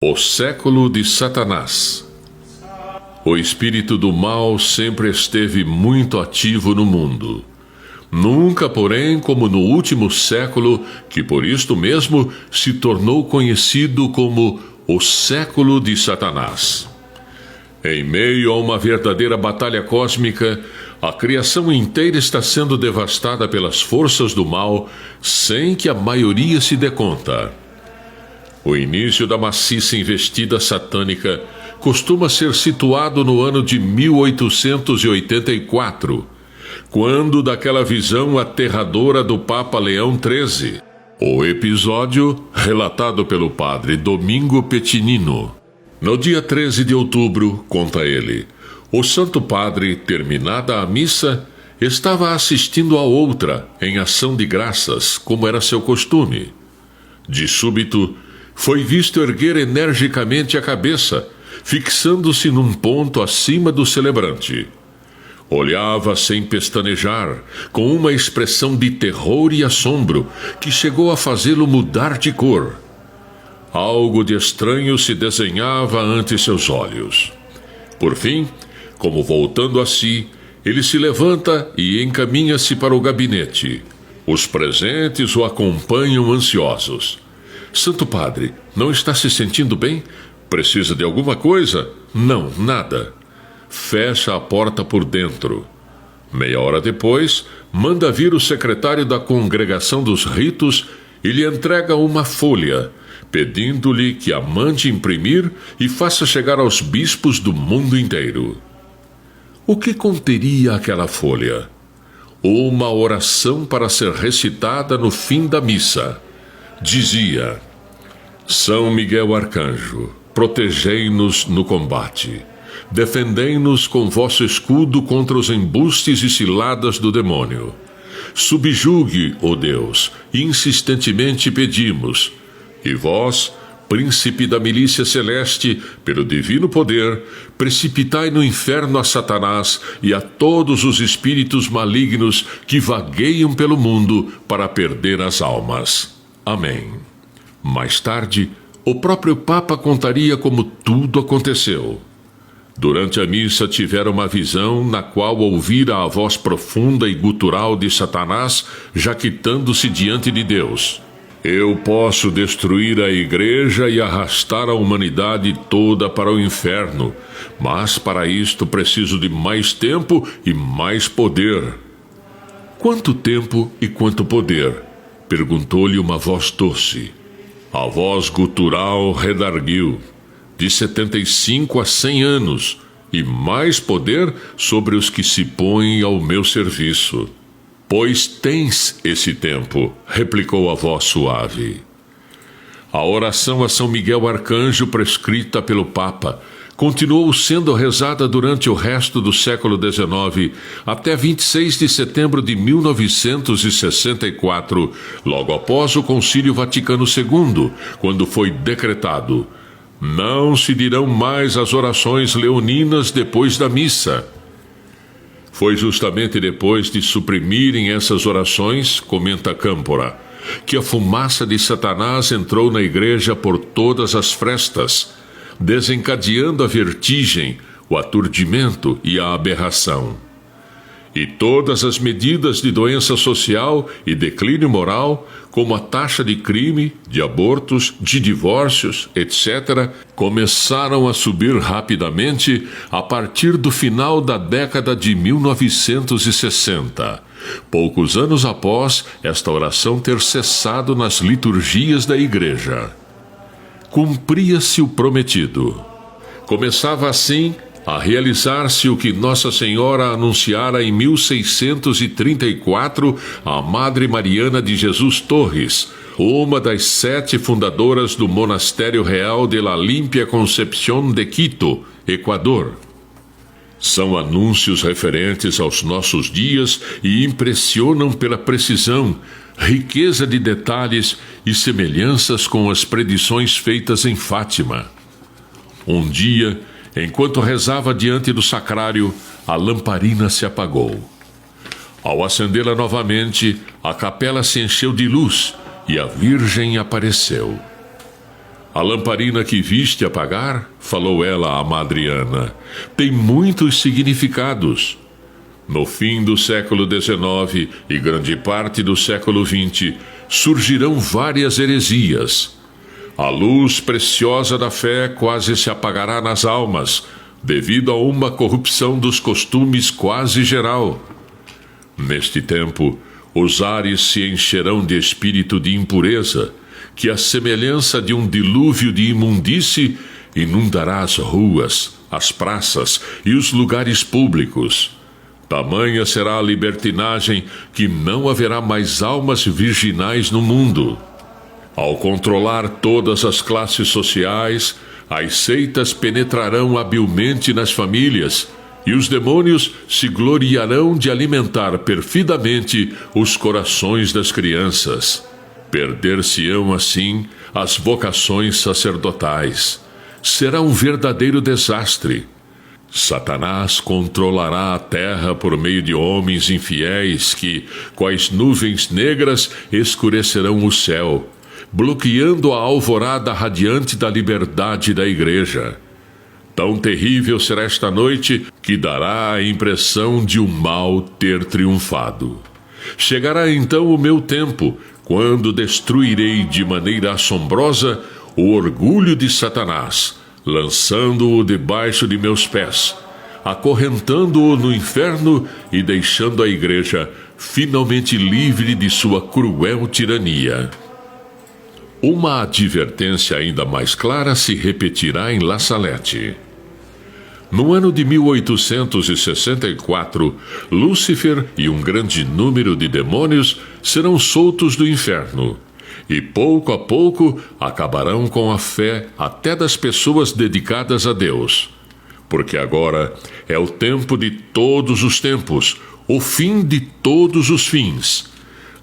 O século de Satanás. O espírito do mal sempre esteve muito ativo no mundo. Nunca, porém, como no último século, que por isto mesmo se tornou conhecido como o século de Satanás. Em meio a uma verdadeira batalha cósmica, a criação inteira está sendo devastada pelas forças do mal, sem que a maioria se dê conta. O início da maciça investida satânica costuma ser situado no ano de 1884, quando daquela visão aterradora do Papa Leão XIII. O episódio, relatado pelo padre Domingo Petinino. No dia 13 de outubro, conta ele, o Santo Padre, terminada a missa, estava assistindo a outra, em ação de graças, como era seu costume. De súbito, foi visto erguer energicamente a cabeça, fixando-se num ponto acima do celebrante. Olhava sem pestanejar, com uma expressão de terror e assombro, que chegou a fazê-lo mudar de cor. Algo de estranho se desenhava ante seus olhos. Por fim, como voltando a si, ele se levanta e encaminha-se para o gabinete. Os presentes o acompanham ansiosos. Santo Padre, não está se sentindo bem? Precisa de alguma coisa? Não, nada. Fecha a porta por dentro. Meia hora depois, manda vir o secretário da Congregação dos Ritos e lhe entrega uma folha, pedindo-lhe que a mande imprimir e faça chegar aos bispos do mundo inteiro. O que conteria aquela folha? Uma oração para ser recitada no fim da missa. Dizia: São Miguel Arcanjo, protegei-nos no combate. Defendei-nos com vosso escudo contra os embustes e ciladas do demônio. Subjugue, ó Deus, insistentemente pedimos. E vós, príncipe da milícia celeste, pelo divino poder, precipitai no inferno a Satanás e a todos os espíritos malignos que vagueiam pelo mundo para perder as almas. Amém. Mais tarde, o próprio Papa contaria como tudo aconteceu. Durante a missa tivera uma visão na qual ouvira a voz profunda e gutural de Satanás jaquitando-se diante de Deus. Eu posso destruir a igreja e arrastar a humanidade toda para o inferno, mas para isto preciso de mais tempo e mais poder. Quanto tempo e quanto poder? Perguntou-lhe uma voz doce. A voz gutural redarguiu: de 75 a 100 anos, e mais poder sobre os que se põem ao meu serviço. Pois tens esse tempo, replicou a voz suave. A oração a São Miguel Arcanjo prescrita pelo Papa continuou sendo rezada durante o resto do século XIX, até 26 de setembro de 1964, logo após o Concílio Vaticano II, quando foi decretado: não se dirão mais as orações leoninas depois da missa. Foi justamente depois de suprimirem essas orações, comenta Câmpora, que a fumaça de Satanás entrou na igreja por todas as frestas, desencadeando a vertigem, o aturdimento e a aberração. E todas as medidas de doença social e declínio moral, como a taxa de crime, de abortos, de divórcios, etc., começaram a subir rapidamente a partir do final da década de 1960, poucos anos após esta oração ter cessado nas liturgias da igreja. Cumpria-se o prometido. Começava assim a realizar-se o que Nossa Senhora anunciara em 1634 à Madre Mariana de Jesus Torres, uma das 7 fundadoras do Monastério Real de la Limpia Concepción de Quito, Equador. São anúncios referentes aos nossos dias e impressionam pela precisão, riqueza de detalhes e semelhanças com as predições feitas em Fátima. Um dia, enquanto rezava diante do sacrário, a lamparina se apagou. Ao acendê-la novamente, a capela se encheu de luz e a Virgem apareceu. A lamparina que viste apagar, falou ela à Madriana, tem muitos significados. No fim do século XIX e grande parte do século XX, surgirão várias heresias. A luz preciosa da fé quase se apagará nas almas, devido a uma corrupção dos costumes quase geral. Neste tempo, os ares se encherão de espírito de impureza, que a semelhança de um dilúvio de imundície inundará as ruas, as praças e os lugares públicos. Tamanha será a libertinagem que não haverá mais almas virginais no mundo. Ao controlar todas as classes sociais, as seitas penetrarão habilmente nas famílias e os demônios se gloriarão de alimentar perfidamente os corações das crianças. Perder-se-ão, assim, as vocações sacerdotais. Será um verdadeiro desastre. Satanás controlará a terra por meio de homens infiéis que, quais nuvens negras, escurecerão o céu, bloqueando a alvorada radiante da liberdade da Igreja. Tão terrível será esta noite que dará a impressão de o mal ter triunfado. Chegará então o meu tempo, quando destruirei de maneira assombrosa o orgulho de Satanás, lançando-o debaixo de meus pés, acorrentando-o no inferno e deixando a Igreja finalmente livre de sua cruel tirania. Uma advertência ainda mais clara se repetirá em La Salette. No ano de 1864, Lúcifer e um grande número de demônios serão soltos do inferno, e pouco a pouco acabarão com a fé até das pessoas dedicadas a Deus. Porque agora é o tempo de todos os tempos, o fim de todos os fins.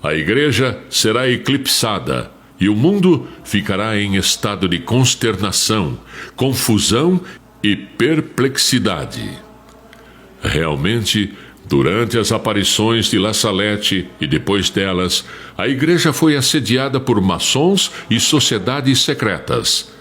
A Igreja será eclipsada, e o mundo ficará em estado de consternação, confusão e perplexidade. Realmente, durante as aparições de La Salette e depois delas, a Igreja foi assediada por maçons e sociedades secretas.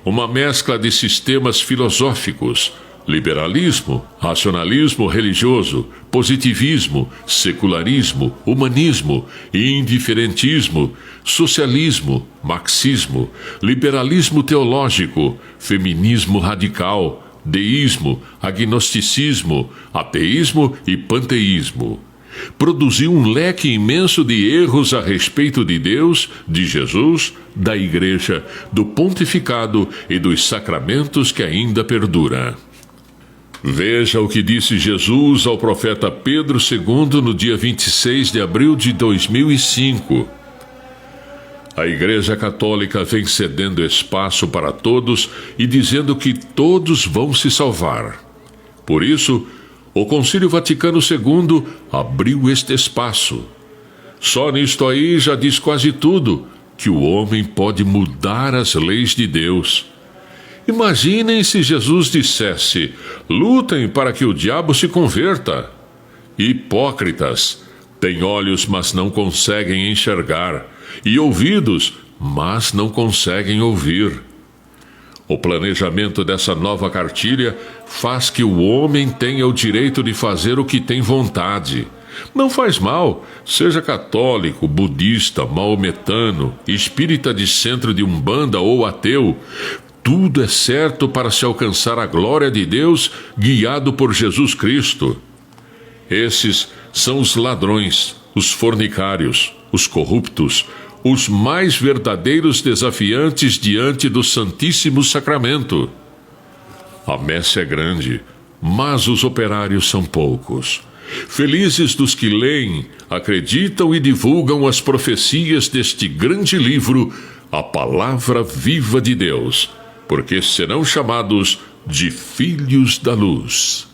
Uma mescla de sistemas filosóficos, liberalismo, racionalismo religioso, positivismo, secularismo, humanismo, indiferentismo, socialismo, marxismo, liberalismo teológico, feminismo radical, deísmo, agnosticismo, ateísmo e panteísmo. Produziu um leque imenso de erros a respeito de Deus, de Jesus, da Igreja, do pontificado e dos sacramentos que ainda perdura. Veja o que disse Jesus ao profeta Pedro II no dia 26 de abril de 2005. A Igreja Católica vem cedendo espaço para todos e dizendo que todos vão se salvar. Por isso, o Concílio Vaticano II abriu este espaço. Só nisto aí já diz quase tudo, que o homem pode mudar as leis de Deus. Imaginem se Jesus dissesse: lutem para que o diabo se converta. Hipócritas, têm olhos, mas não conseguem enxergar, e ouvidos, mas não conseguem ouvir. O planejamento dessa nova cartilha faz que o homem tenha o direito de fazer o que tem vontade. Não faz mal, seja católico, budista, maometano, espírita de centro de Umbanda ou ateu. Tudo é certo para se alcançar a glória de Deus, guiado por Jesus Cristo. Esses são os ladrões, os fornicários, os corruptos, os mais verdadeiros desafiantes diante do Santíssimo Sacramento. A messe é grande, mas os operários são poucos. Felizes dos que leem, acreditam e divulgam as profecias deste grande livro, a Palavra Viva de Deus, porque serão chamados de filhos da luz.